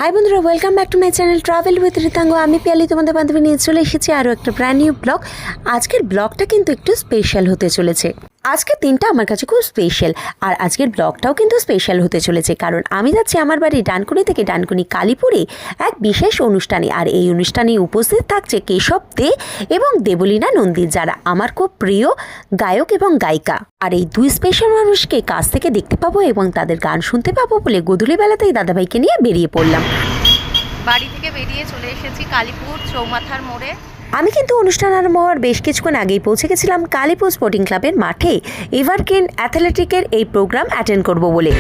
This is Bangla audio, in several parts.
হাই বন্ধুরা, welcome back to my channel travel with Ritanga. আমি পিয়ালি তোমাদের বান্ধবী নিয়ে চলে এসেছি আরও একটা ব্র্যান্ড নিউ ব্লগ। আজকের ব্লগটা কিন্তু একটু স্পেশাল হতে চলেছে। আজকের দিনটা আমার কাছে খুব স্পেশাল, আর আজকের ব্লগটাও কিন্তু স্পেশাল হতে চলেছে, কারণ আমি যাচ্ছি আমার বাড়ি ডানকুনি থেকে ডানকুনি কালীপুরে এক বিশেষ অনুষ্ঠানে। আর এই অনুষ্ঠানে উপস্থিত থাকছে কেশব দে এবং দেবলীনা নন্দী, যারা আমার খুব প্রিয় গায়ক এবং গায়িকা। আর এই দুই স্পেশাল মানুষকে কাছ থেকে দেখতে পাবো এবং তাদের গান শুনতে পাবো বলে গধূলি বেলাতেই দাদাভাইকে নিয়ে বেরিয়ে পড়লাম। বাড়ি থেকে বেরিয়ে চলে এসেছি কালীপুর চৌমাথার মোড়ে। আমি কিন্তু অনুষ্ঠান আরম্ভ হওয়ার বেশ কিছুক্ষণ আগেই পৌঁছে গেছিলাম কালীপুর স্পোর্টিং ক্লাবের মাঠে এভারগ্রিন অ্যাথলেটিকের এই প্রোগ্রাম অ্যাটেন্ড করব বলে।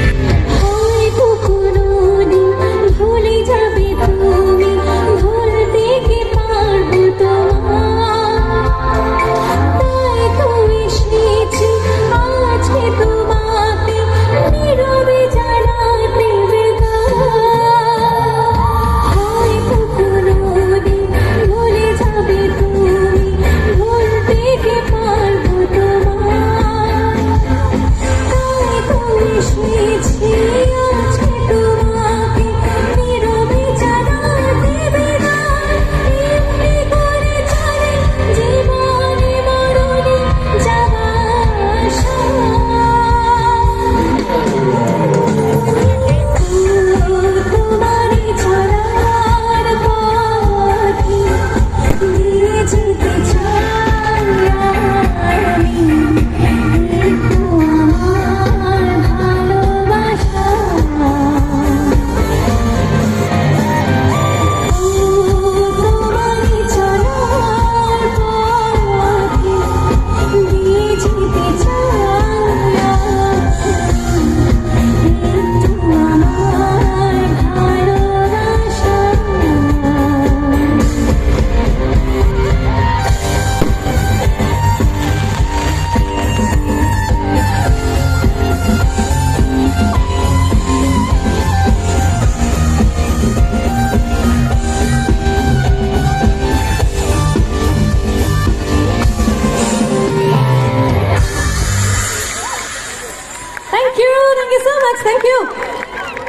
Thank you.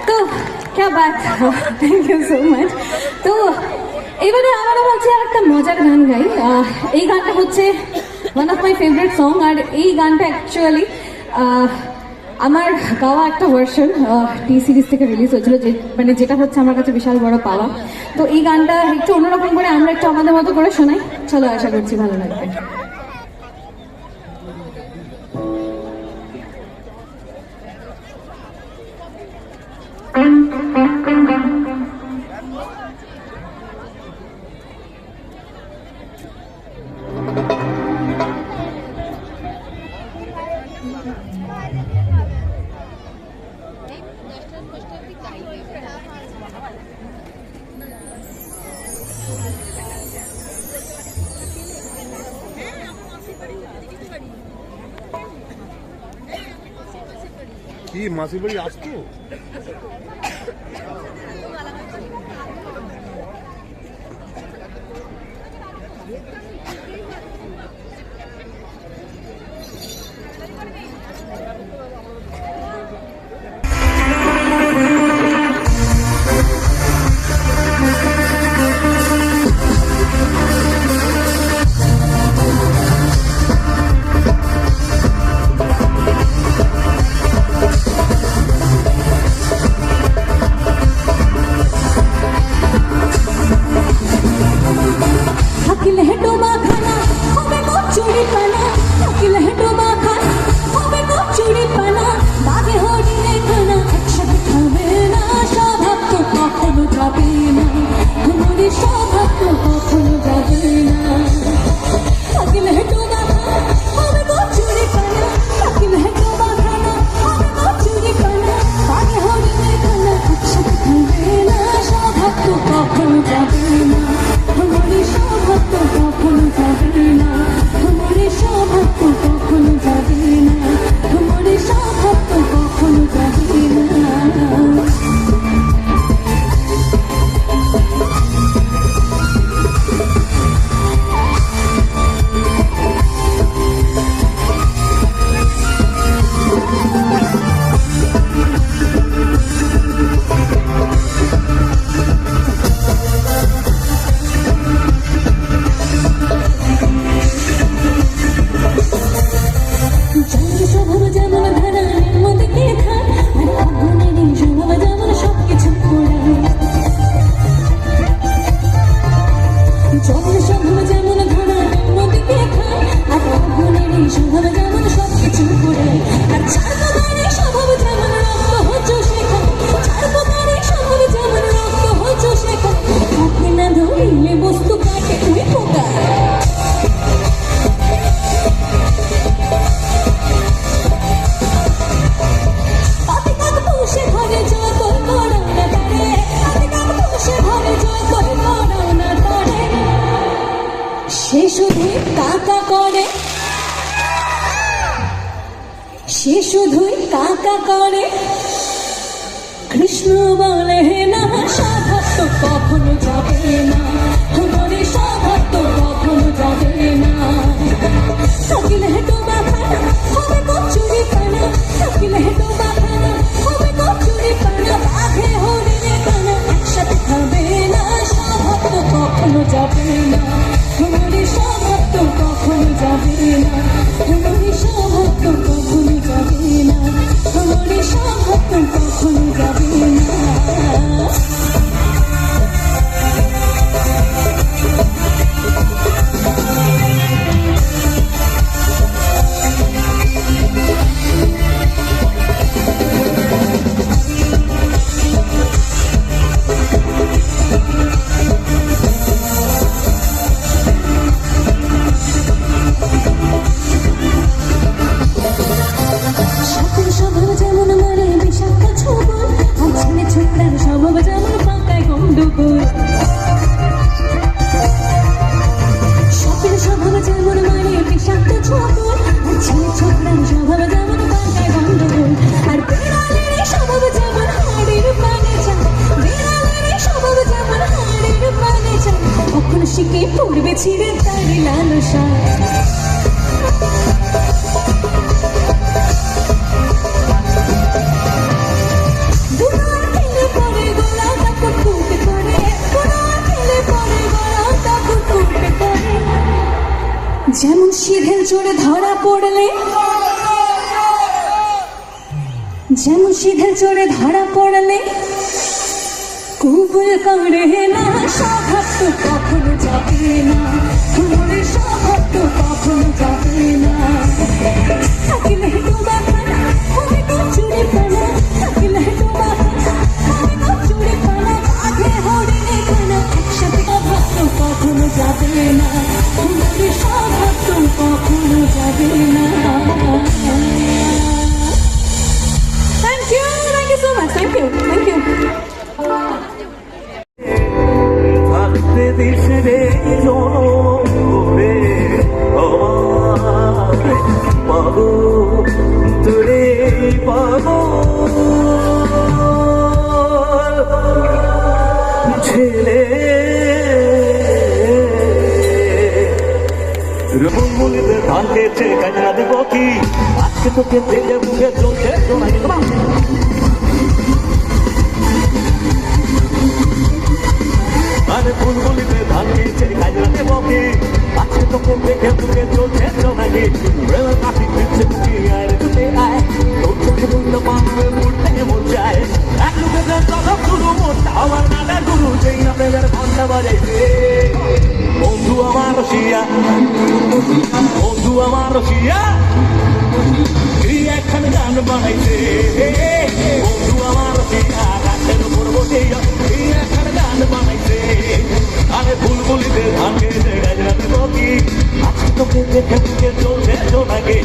तो क्या बात, थैंक यू सो मच। তো এবারে আমরা বলছি আর একটা মজার গান গাই। এই গানটা হচ্ছে one of my favourite song, আর এই গানটা অ্যাকচুয়ালি আমার গাওয়া একটা ভার্সন টি সিরিজ থেকে রিলিজ হয়েছিল, মানে যেটা হচ্ছে আমার কাছে বিশাল বড় পাওয়া। তো এই গানটা একটু অন্যরকম করে আমরা একটু আমাদের মতো করে শোনাই। চলো, আশা করছি ভালো লাগবে। কি মাসির বাড়ি আসতো? সে শুধুই কাকা করে, সে শুধুই কাকা করে। কৃষ্ণ বলে না সাধা তো কখনো যাবে না, বলে সাধা তো কখনো যাবে না। থাকিলে তো বাঁধানা হবে কচুরি পানা, থাকিলে তো বাঁধানা হবে কচুরি পানা। বাঘে হরিণে কানা একসাথে খাবে না, সাধা তো কখনো যাবে না, বলে সাধা তো কখনো যাবে না, বলে সাধা তো কখনো যাবে না, বলে সাধা তো কখনো যাবে না। শিখে পড়বে ছিঁড়ে তার লালসা। দুবার খেলে পরে গলা কাপড় ফুটে পড়ে, দুবার খেলে পরে গলা কাপড় ফুটে পড়ে। যেমন সিঁধেল চড়ে ধরা পড়লে, যেমন সিঁধেল চড়ে ধরা পড়লে কুবুল করে না, সাধা তো কখনো যাবে না, বলে সাধা তো কখনো যাবে না। থাকিলে তো বাঁধানা হবে কচুরি পানা, থাকিলে তো বাঁধানা হবে কচুরি পানা। বাঘে হরিণে কানা একসাথে সাধা তো কখনো যাবে না, বলে সাধা তো কখনো যাবে না। Thank you so much, thank you, thank you. থাকতে দিস রে রে পাবো তোরে পাবো ছেলে রবুলিতে ধান খেয়েছে কাজনা দেব কি আজকে তোকে তেলে মুখে চলছে শোনাই তোমার আরে বুলবুলিতে ধান খেয়েছে কাজরা দেব কি আজকে তোকে দেখে তোকে চলছে শোনাই রেলের পাখি ফিরছে কি আর তুই আয় তোর চোখে বন্ধ পাবে মুড়তে মন যায় এক লোকে চলো শুরু মোটা আমার নানা গুরু যেই না প্রেমের ঘন্টা বাজাইছে বন্ধু আমার রসিয়া বন্ধু আমার রসিয়া একখানে গান বানাইছে বন্ধু আমার রসিয়া গাছের উপর বসে একখানে গান বানাইছে আরে বুলবুলিতে ধান খেয়েছে গাজরা দেব কি আজকে তোকে দেখে তোকে চলছে শোনাকে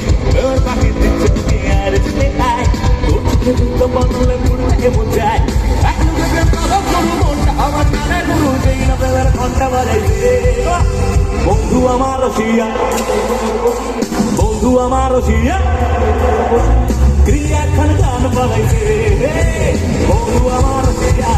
ওর পাখি দিচ্ছে কি আর তুই আয় তোর চোখে দুটো বদলে মুড়তে মন যায় এক লোকে চলো শুরু মনটা আমার নানা গুরু যেই না প্রেমের ঘন্টা বাজাইছে বন্ধু আমার রসিয়া বন্ধু আমার রসিয়া ক্রিয়া খান গান বানাইছে বন্ধু আমার রসিয়া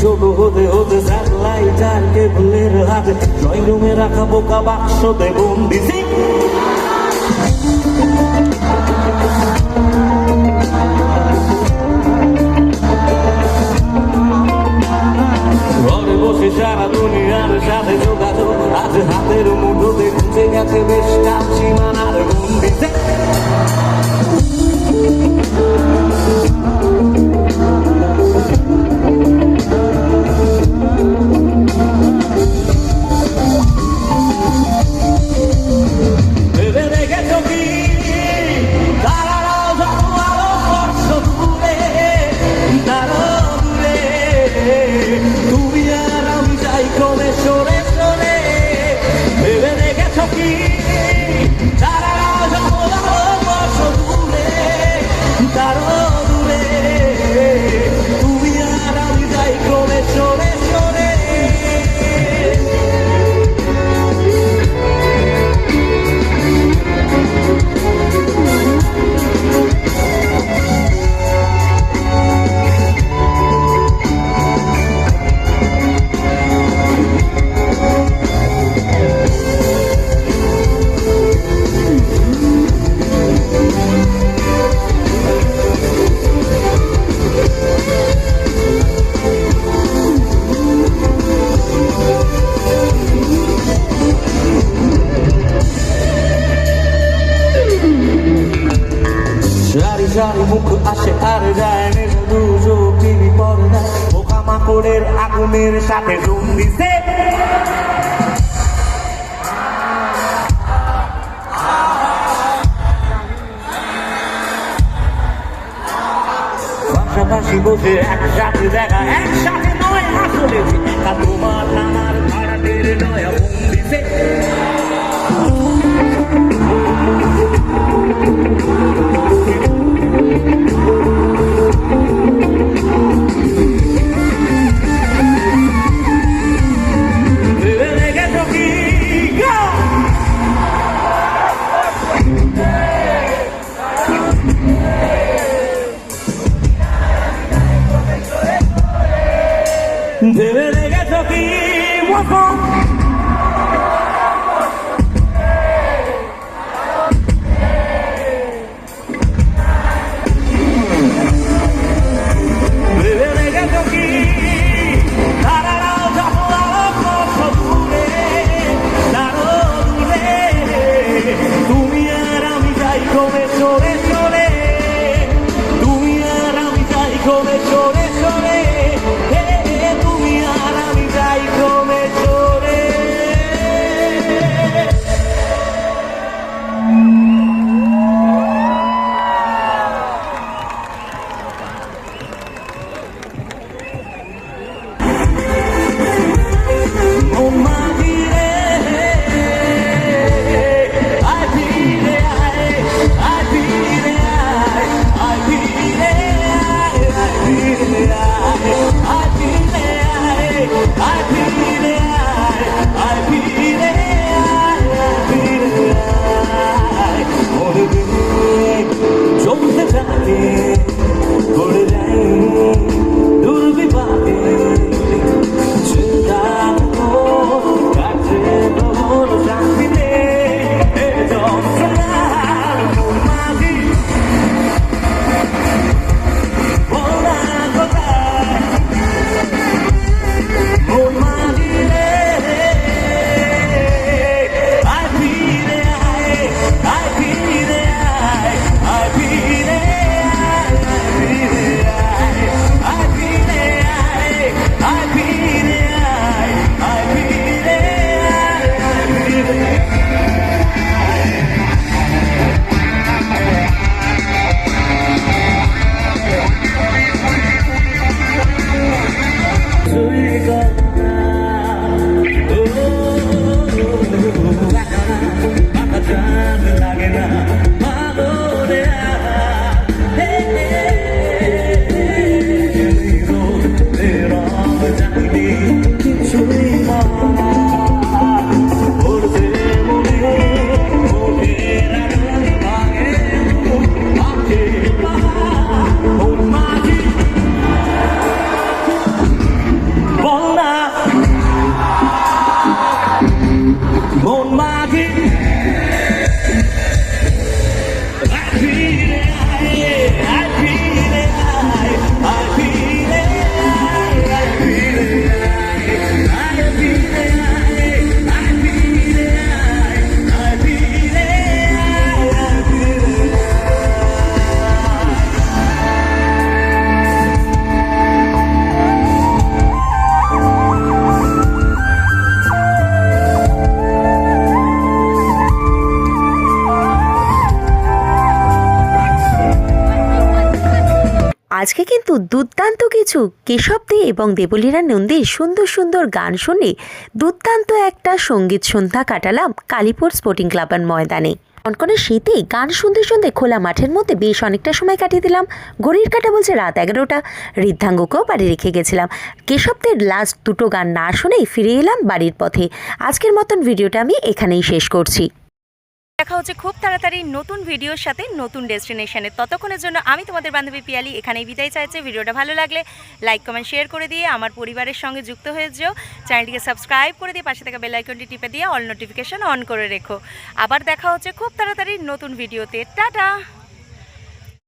ছোট হতে হতে স্যাটেলাইট আর কেবলের হাতে ড্রয়িং রুমে রাখা বোকা বাক্সতে বন্দি ঘরে বসে সারা দুনিয়ার সাথে যোগাযোগ আজ হাতের মুঠোতে খুঁজে গেছে বেশ কাজ সীমানার বন্দিতে আগুনের সাথে জুম দিছে পাশাপাশি বসে একসাথে দেখা একসাথে নয় আসলে একা তোমার আমার ভাড়াটের নয়া বন্দিছে Debe de gato aquí, guapo. Debe de gato aquí, tararao, tapolao, coso dure, daro dure. তুমি আর আমি যাই কমে চলে চলে, তুমি আর আমি যাই কমে চলে চলে। আজকে কিন্তু দুর্দান্ত কিছু কেশব দে এবং দেবলীনা নন্দীর সুন্দর সুন্দর গান শুনে দুর্দান্ত একটা সঙ্গীত সন্ধ্যা কাটালাম কালীপুর স্পোর্টিং ক্লাবের ময়দানে। কনকনে শীতে গান শুনতে শুনতে খোলা মাঠের মধ্যে বেশ অনেকটা সময় কাটিয়ে দিলাম। ঘড়ির কাঁটা বলছে রাত 11টা। ঋদ্ধাঙ্গকেও বাড়ি রেখে গেছিলাম। কেশবদের লাস্ট দুটো গান না শুনেই ফিরে এলাম বাড়ির পথে। আজকের মতন ভিডিওটা আমি এখানেই শেষ করছি। দেখা হচ্ছে খুব তাড়াতাড়ি নতুন ভিডিওর সাথে নতুন ডেস্টিনেশনে। ততক্ষণের জন্য আমি তোমাদের বান্ধবী পিয়ালি এখানেই বিদায় চাইছি। ভিডিওটা ভালো লাগলে লাইক কমেন্ট শেয়ার করে দিয়ে আমার পরিবারের সঙ্গে যুক্ত হয়ে যেও। চ্যানেলটিকে সাবস্ক্রাইব করে দিয়ে পাশে থাকা বেল আইকনটি টিপে দিয়ে অল নোটিফিকেশন অন করে রেখো। আবার দেখা হচ্ছে খুব তাড়াতাড়ি নতুন ভিডিওতে। টাটা।